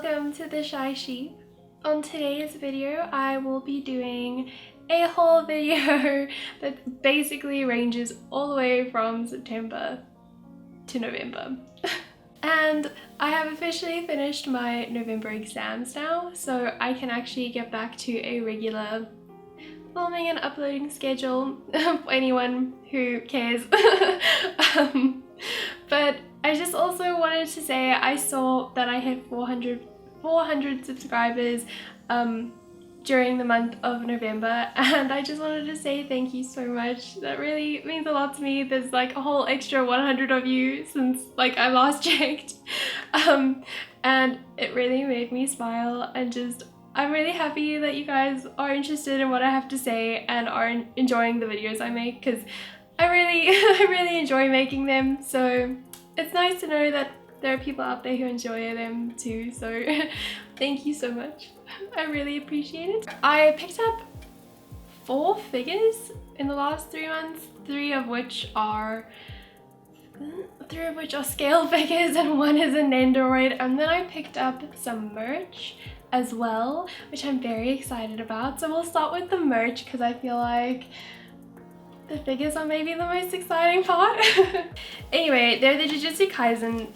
welcome to the Shy Sheep. On today's video, I will be doing a haul video that basically ranges all the way from September to November. And I have officially finished my November exams now, so I can actually get back to a regular filming and uploading schedule for anyone who cares. But I just also wanted to say I saw that I hit 400 subscribers during the month of November, and I just wanted to say thank you so much. That really means a lot to me. There's like a whole extra 100 of you since like I last checked, and it really made me smile, and just I'm really happy that you guys are interested in what I have to say and are enjoying the videos I make, because I really enjoy making them. So it's nice to know that there are people out there who enjoy them too, so thank you so much. I really appreciate it. I picked up 4 figures in the last 3 months, 3 of which are scale figures and 1 is a Nendoroid, and then I picked up some merch as well, which I'm very excited about. So we'll start with the merch because I feel like the figures are maybe the most exciting part. Anyway, they're the Jujutsu Kaisen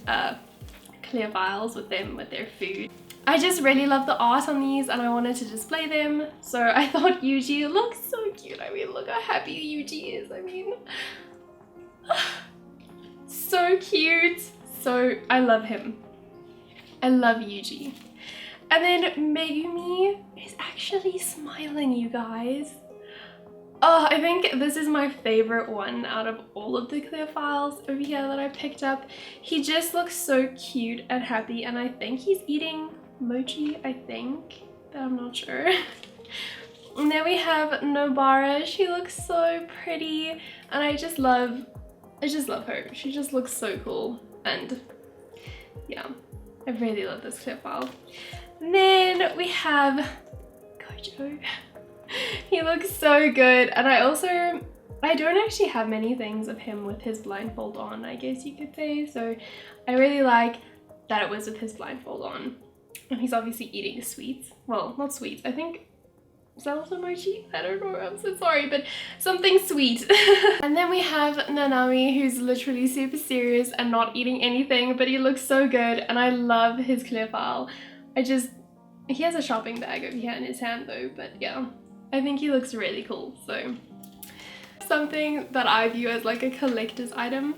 clear vials with their food. I just really love the art on these and I wanted to display them, so I thought Yuji looks so cute. I mean, look how happy Yuji is. I mean, so cute. So I love him. I love Yuji. And then Megumi is actually smiling, you guys. Oh, I think this is my favorite one out of all of the clear files over here that I picked up. He just looks so cute and happy, and I think he's eating mochi, I think, but I'm not sure. And then we have Nobara. She looks so pretty, and I just love her. She just looks so cool, and yeah, I really love this clear file. And then we have Gojo. He looks so good, and I don't actually have many things of him with his blindfold on, I guess you could say, so I really like that it was with his blindfold on. And he's obviously eating sweets. Well, not sweets, I think, is that also mochi? I don't know, I'm so sorry, but something sweet. And then we have Nanami, who's literally super serious and not eating anything, but he looks so good, and I love his clear file. He has a shopping bag over here in his hand though, but yeah. I think he looks really cool. So something that I view as like a collector's item,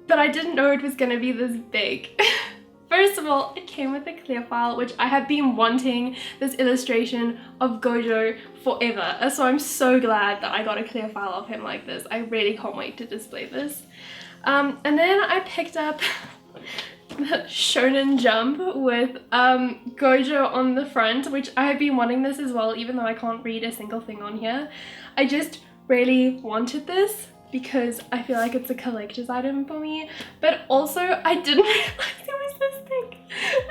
but I didn't know it was gonna be this big. First of all, it came with a clear file, which I have been wanting this illustration of Gojo forever, so I'm so glad that I got a clear file of him like this. I really can't wait to display this. And then I picked up Shonen Jump with Gojo on the front, which I have been wanting this as well, even though I can't read a single thing on here. I just really wanted this because I feel like it's a collector's item for me, but also I didn't realize it was this thing.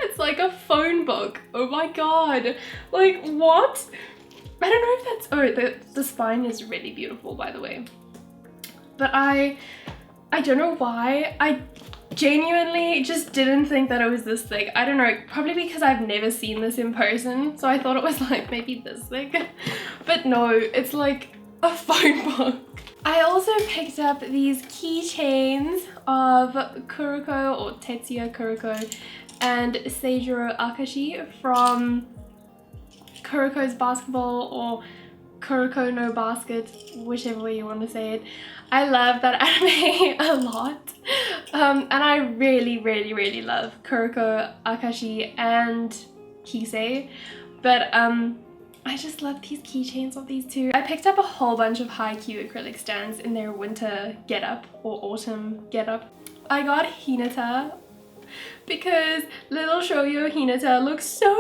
It's like a phone book. Oh my god, like what? I don't know if that's, the spine is really beautiful, by the way, but I don't know why I genuinely just didn't think that it was this thick. I don't know, probably because I've never seen this in person, so I thought it was like maybe this thick, but no, it's like a phone book. I also picked up these keychains of Kuroko, or Tetsuya Kuroko, and Seijiro Akashi from Kuroko's Basketball, or Kuroko no Basket, whichever way you want to say it. I love that anime a lot, and I really love Kuroko, Akashi, and Kise, but I just love these keychains of these two. I picked up a whole bunch of Haikyuu acrylic stands in their winter getup or autumn getup. I got Hinata because little Shoujo Hinata looks so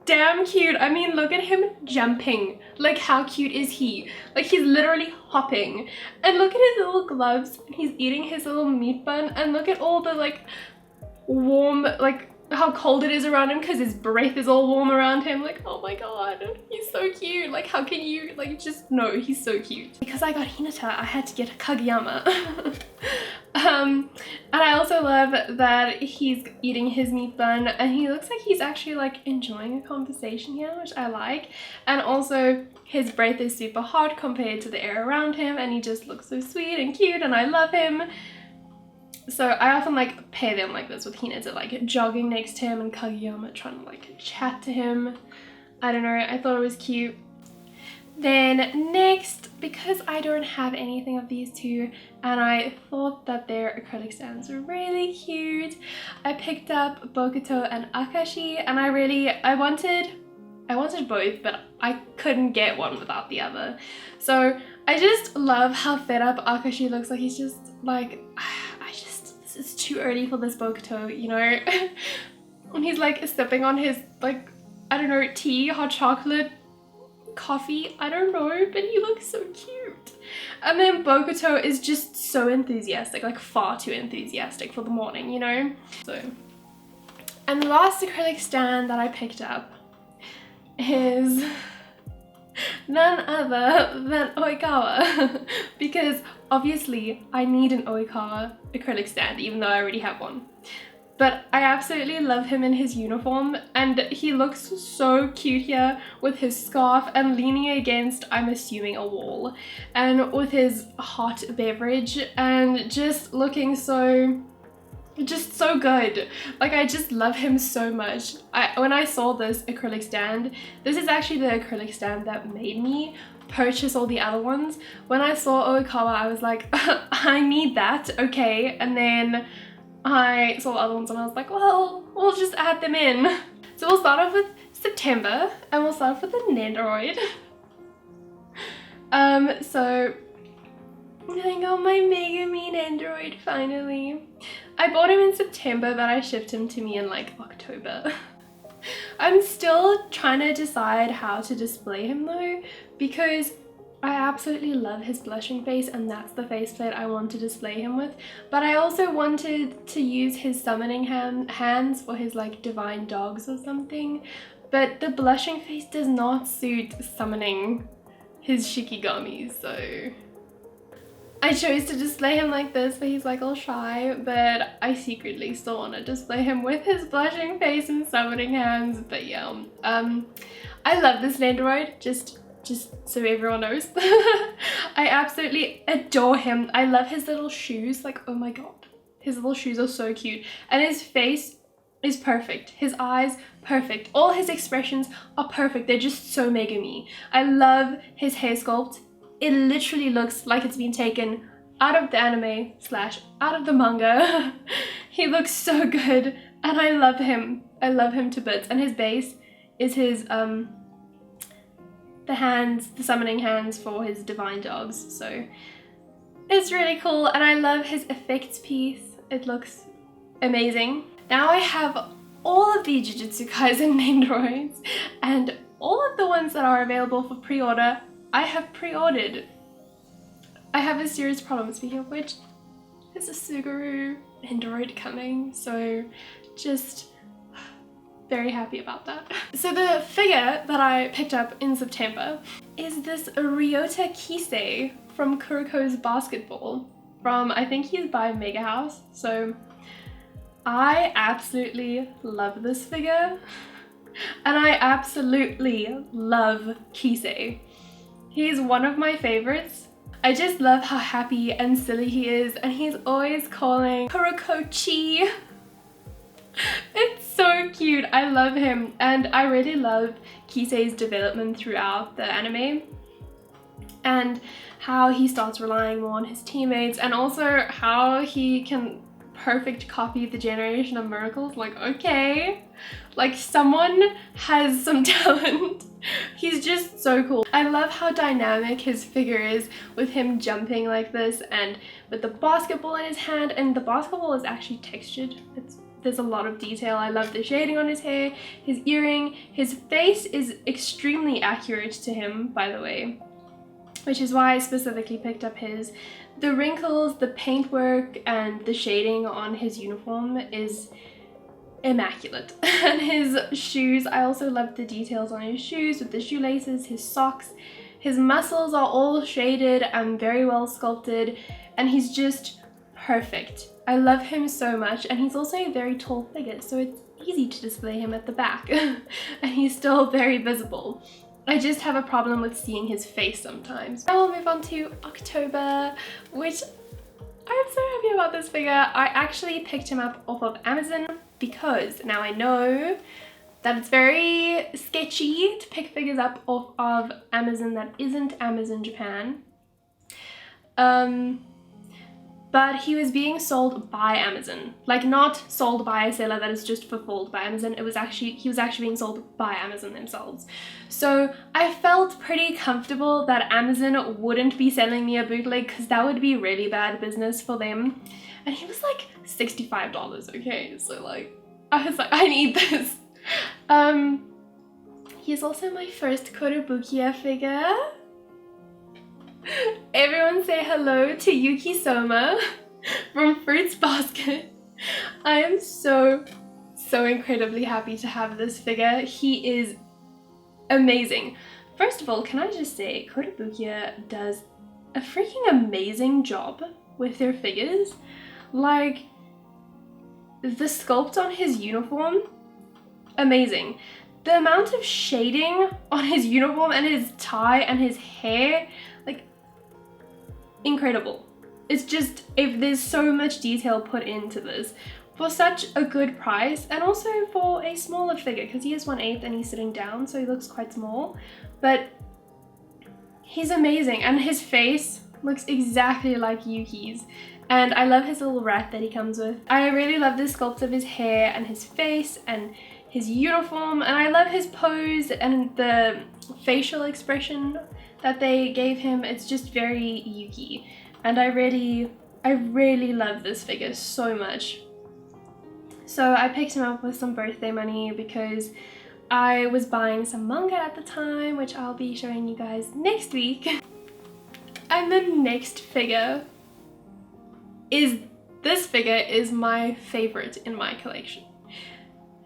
damn cute. I mean, look at him jumping. Like, how cute is he? Like, he's literally hopping. And look at his little gloves. He's eating his little meat bun. And look at all the like warm, like how cold it is around him because his breath is all warm around him. Like, oh my god, he's so cute. Like, how can you, like, just no, he's so cute. Because I got Hinata, I had to get Kageyama. And I also love that he's eating his meat bun and he looks like he's actually like enjoying a conversation here, which I like. And also his breath is super hot compared to the air around him, and he just looks so sweet and cute, and I love him. So I often like pair them like this with Hinata, like jogging next to him and Kageyama trying to like chat to him. I don't know, I thought it was cute. Then next, because I don't have anything of these two and I thought that their acrylic stands were really cute, I picked up Bokuto and Akashi, and I wanted both, but I couldn't get one without the other. So I just love how fed up Akashi looks. Like, he's just like, this is too early for this Bokuto, you know? And he's like sipping on his, like, I don't know, tea, hot chocolate, coffee, I don't know, but he looks so cute. And then Bokuto is just so enthusiastic, like far too enthusiastic for the morning, you know? So, and the last acrylic stand that I picked up is none other than Oikawa. Because obviously I need an Oikawa acrylic stand, even though I already have one. But I absolutely love him in his uniform, and he looks so cute here with his scarf and leaning against, I'm assuming, a wall, and with his hot beverage and just looking so good. Like, I just love him so much. When I saw this acrylic stand, this is actually the acrylic stand that made me purchase all the other ones. When I saw Oikawa, I was like, I need that, okay. And then I saw the other ones and I was like, well, we'll just add them in. So we'll start off with September, and we'll start off with the Nendoroid. So I got my Megumi Nendoroid finally. I bought him in September, but I shipped him to me in like October. I'm still trying to decide how to display him though, because I absolutely love his blushing face, and that's the faceplate I want to display him with. But I also wanted to use his summoning hands for his like divine dogs or something. But the blushing face does not suit summoning his Shikigamis, so I chose to display him like this, but he's like all shy. But I secretly still want to display him with his blushing face and summoning hands. But yeah, I love this Nendoroid, just so everyone knows. I absolutely adore him. I love his little shoes, like, oh my god, his little shoes are so cute, and his face is perfect, his eyes perfect, all his expressions are perfect. They're just so Megumi. I love his hair sculpt. It literally looks like it's been taken out of the anime / out of the manga. He looks so good, and I love him. I love him to bits. And his base is his the summoning hands for his divine dogs. So it's really cool, and I love his effects piece. It looks amazing. Now I have all of the Jujutsu Kaisen Nendoroids, and all of the ones that are available for pre-order I have pre-ordered. I have a serious problem, speaking of which, there's a Suguru Nendoroid coming, so just very happy about that. So the figure that I picked up in September is this Ryota Kise from Kuroko's Basketball, from, I think he's by Mega House. So I absolutely love this figure, and I absolutely love Kise. He's one of my favorites. I just love how happy and silly he is, and he's always calling Kuroko Chi. It's so cute. I love him, and I really love Kise's development throughout the anime, and how he starts relying more on his teammates, and also how he can perfect copy the Generation of Miracles. Like, okay, like someone has some talent. He's just so cool. I love how dynamic his figure is with him jumping like this and with the basketball in his hand, and the basketball is actually textured. There's a lot of detail. I love the shading on his hair, his earring. His face is extremely accurate to him, by the way, which is why I specifically picked up his. The wrinkles, the paintwork, and the shading on his uniform is immaculate. And his shoes, I also love the details on his shoes with the shoelaces, his socks. His muscles are all shaded and very well sculpted, and he's just perfect. I love him so much, and he's also a very tall figure, so it's easy to display him at the back. And he's still very visible. I just have a problem with seeing his face sometimes. Now we'll move on to October, which I'm so happy about this figure. I actually picked him up off of Amazon because now I know that it's very sketchy to pick figures up off of Amazon that isn't Amazon Japan. But he was being sold by Amazon, like not sold by a seller that is just fulfilled by Amazon. He was actually being sold by Amazon themselves. So I felt pretty comfortable that Amazon wouldn't be selling me a bootleg, because that would be really bad business for them. And he was like $65, okay? So like, I was like, I need this. He's also my first Korobukiya figure. Everyone say hello to Yuki Soma from Fruits Basket. I am so incredibly happy to have this figure. He is amazing. First of all, can I just say, Korobukiya does a freaking amazing job with their figures. Like, the sculpt on his uniform, amazing. The amount of shading on his uniform and his tie and his hair, like, incredible. It's just, if there's so much detail put into this for such a good price, and also for a smaller figure, because he is 1/8 and he's sitting down, so he looks quite small, but he's amazing. And his face looks exactly like Yuki's, and I love his little rat that he comes with. I really love the sculpt of his hair and his face and his uniform, and I love his pose and the facial expression that they gave him. It's just very Yuki, and I really love this figure so much. So I picked him up with some birthday money because I was buying some manga at the time, which I'll be showing you guys next week. And the next figure is, this figure is my favorite in my collection.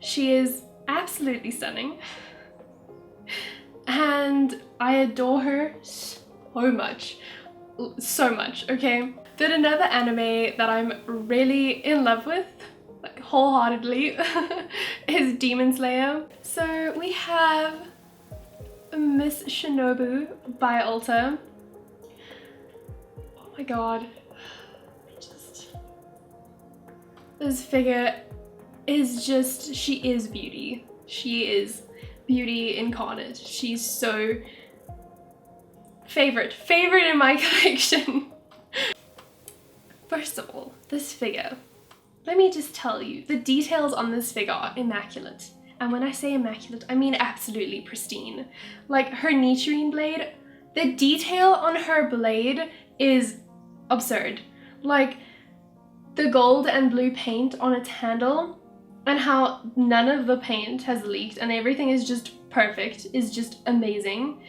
She is absolutely stunning, and I adore her so much, okay? Then another anime that I'm really in love with, like wholeheartedly, is Demon Slayer. So we have Miss Shinobu by Ulta. Oh my god, this figure is just, she is beauty. She is beauty incarnate. She's so favorite in my collection. First of all, this figure, let me just tell you, the details on this figure are immaculate. And when I say immaculate, I mean absolutely pristine. Like her Nichirin blade, the detail on her blade is absurd. Like the gold and blue paint on its handle, and how none of the paint has leaked and everything is just perfect, is just amazing.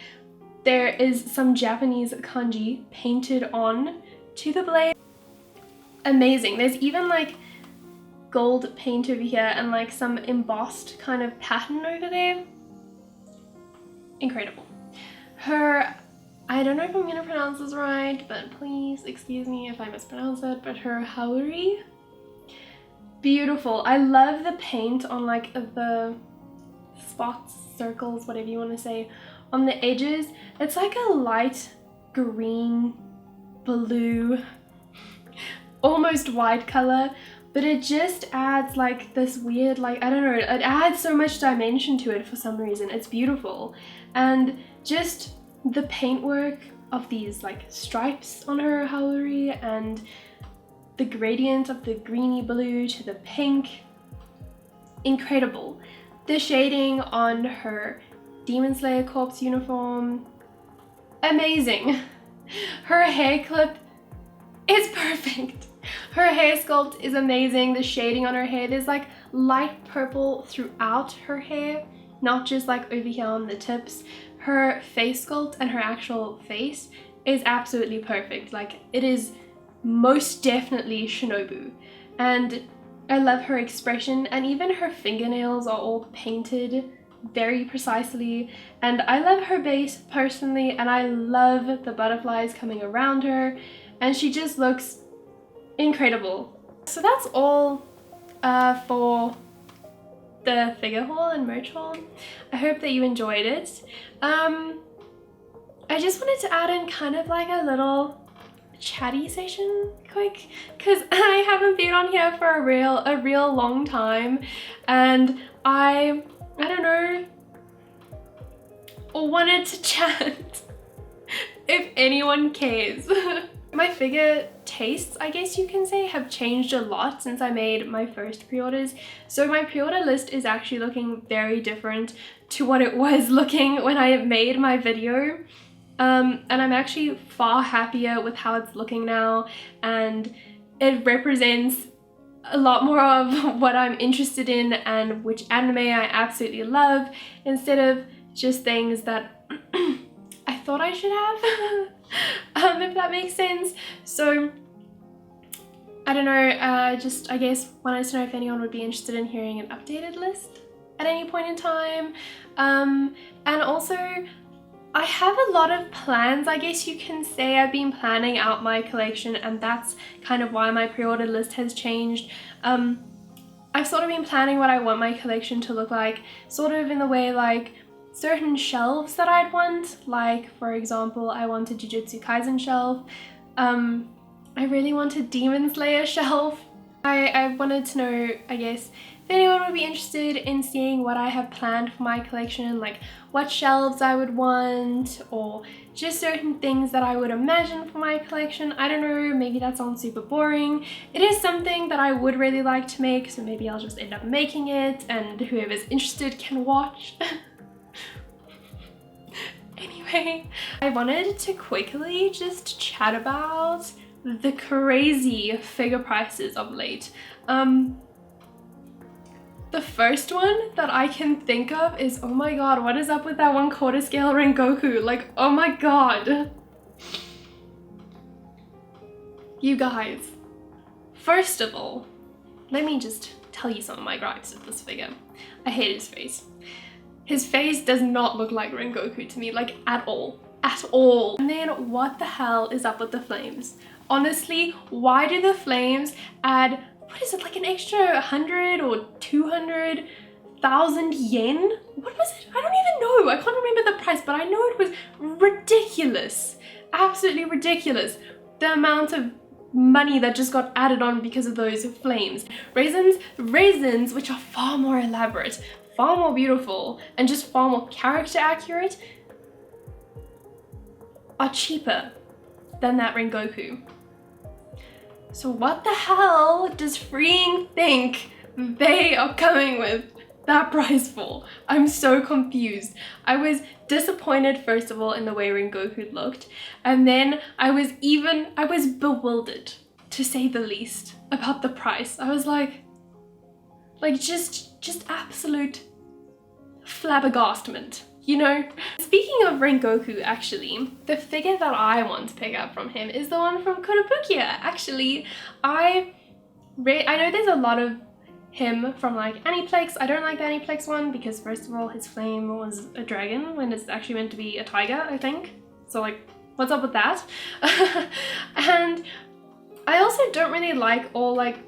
There is some Japanese kanji painted on to the blade. Amazing. There's even like gold paint over here and like some embossed kind of pattern over there. Incredible. Her, I don't know if I'm gonna pronounce this right, but please excuse me if I mispronounce it, but her haori, beautiful. I love the paint on like the spots, circles, whatever you want to say, on the edges. It's like a light green, blue, almost white color, but it just adds like this weird, like, I don't know, it adds so much dimension to it for some reason. It's beautiful. And just the paintwork of these like stripes on her haori and the gradient of the greeny blue to the pink, incredible. The shading on her Demon Slayer Corps uniform, amazing. Her hair clip is perfect. Her hair sculpt is amazing. The shading on her hair, there's like light purple throughout her hair, not just like over here on the tips. Her face sculpt and her actual face is absolutely perfect. Like, it is most definitely Shinobu. And I love her expression, and even her fingernails are all painted very precisely, and I love her base personally, and I love the butterflies coming around her, and she just looks incredible. So that's all for the figure haul and merch haul. I hope that you enjoyed it. I just wanted to add in kind of like a little chatty session quick, because I haven't been on here for a real long time, and I don't know, wanted to chat if anyone cares. My figure tastes, I guess you can say, have changed a lot since I made my first pre-orders. So my pre-order list is actually looking very different to what it was looking when I made my video. And I'm actually far happier with how it's looking now, and it represents a lot more of what I'm interested in and which anime I absolutely love, instead of just things that I thought I should have, if that makes sense. So I don't know, I guess wanted to know if anyone would be interested in hearing an updated list at any point in time. And also, I have a lot of plans, I guess you can say. I've been planning out my collection, and that's kind of why my pre-order list has changed. I've sort of been planning what I want my collection to look like, sort of in the way like certain shelves that I'd want. Like, for example, I want a Jujutsu Kaisen shelf. I really want a Demon Slayer shelf. I wanted to know, I guess, if anyone would be interested in seeing what I have planned for my collection, like what shelves I would want, or just certain things that I would imagine for my collection. I don't know, maybe that sounds super boring. It is something that I would really like to make, so maybe I'll just end up making it, and whoever's interested can watch. Anyway, I wanted to quickly just chat about the crazy figure prices of late. The first one that I can think of is, oh my god, what is up with that 1/4 scale Rengoku? Like, oh my god. You guys, first of all, let me just tell you some of my gripes with this figure. I hate his face. His face does not look like Rengoku to me, like at all. At all. And then what the hell is up with the flames? Honestly, why do the flames add, what is it, like an extra 100 or 200,000 yen? What was it? I don't even know. I can't remember the price, but I know it was ridiculous. Absolutely ridiculous. The amount of money that just got added on because of those flames. Raisins, which are far more elaborate, far more beautiful, and just far more character accurate, are cheaper than that Rengoku. So what the hell does Freeing think they are coming with that price for? I'm so confused. I was disappointed, first of all, in the way Rengoku looked, and then I was bewildered, to say the least, about the price. I was like just absolute flabbergastment, you know? Speaking of Rengoku, actually, the figure that I want to pick up from him is the one from Kuroko. Actually, I know there's a lot of him from like Aniplex. I don't like the Aniplex one because, first of all, his flame was a dragon when it's actually meant to be a tiger, I think. So like, what's up with that? And I also don't really like all like,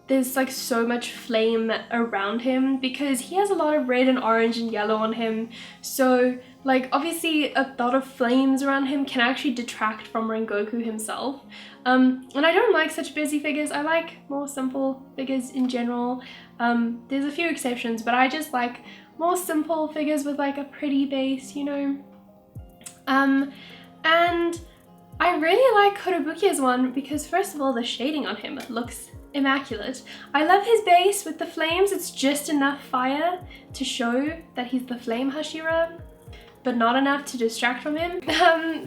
there's like so much flame around him, because he has a lot of red and orange and yellow on him. So like, obviously a lot of flames around him can actually detract from Rengoku himself. And I don't like such busy figures. I like more simple figures in general. There's a few exceptions, but I just like more simple figures with like a pretty base, you know? And I really like Kurobukia's one because, first of all, the shading on him looks immaculate. I love his base with the flames. It's just enough fire to show that he's the flame Hashira, but not enough to distract from him.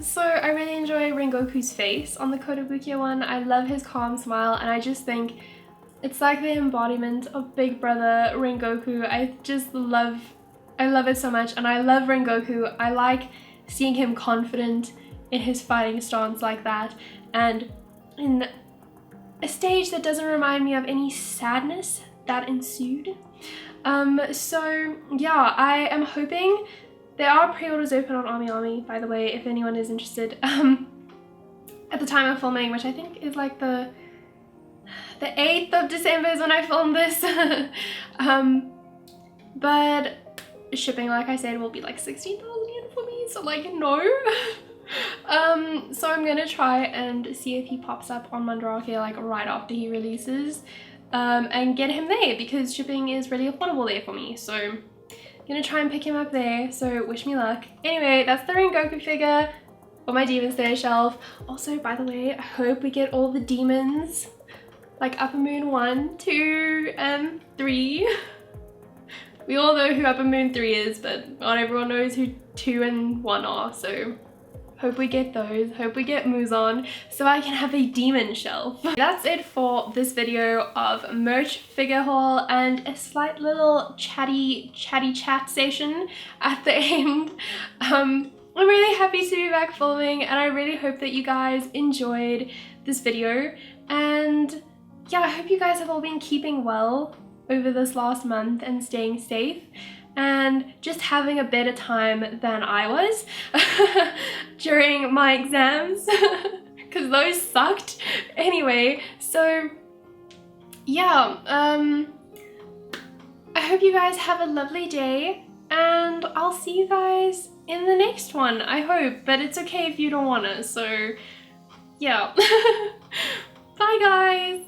So I really enjoy Rengoku's face on the Kurobukia one. I love his calm smile, and I just think it's like the embodiment of Big Brother Rengoku. I love it so much, and I love Rengoku. I like seeing him confident in his fighting stance like that, and in a stage that doesn't remind me of any sadness that ensued. So yeah, I am hoping there are pre-orders open on AmiAmi, by the way, if anyone is interested. At the time of filming, which I think is like the 8th of December is when I filmed this. But shipping, like I said, will be like 16,000 yen for me, so like no. So I'm gonna try and see if he pops up on Mandarake like right after he releases, and get him there, because shipping is really affordable there for me. So I'm gonna try and pick him up there, so wish me luck. Anyway, that's the Rengoku figure on my Demon Slayer shelf. Also, by the way, I hope we get all the demons, like Upper Moon 1, 2, and 3. We all know who Upper Moon 3 is, but not everyone knows who 2 and 1 are, so hope we get those. Hope we get Muzan so I can have a demon shelf. That's it for this video of merch figure haul and a slight little chatty chat session at the end. I'm really happy to be back filming, and I really hope that you guys enjoyed this video. And yeah, I hope you guys have all been keeping well over this last month and staying safe and just having a better time than I was during my exams, because those sucked. Anyway, so yeah, I hope you guys have a lovely day, and I'll see you guys in the next one, I hope, but it's okay if you don't wanna, so yeah. Bye guys!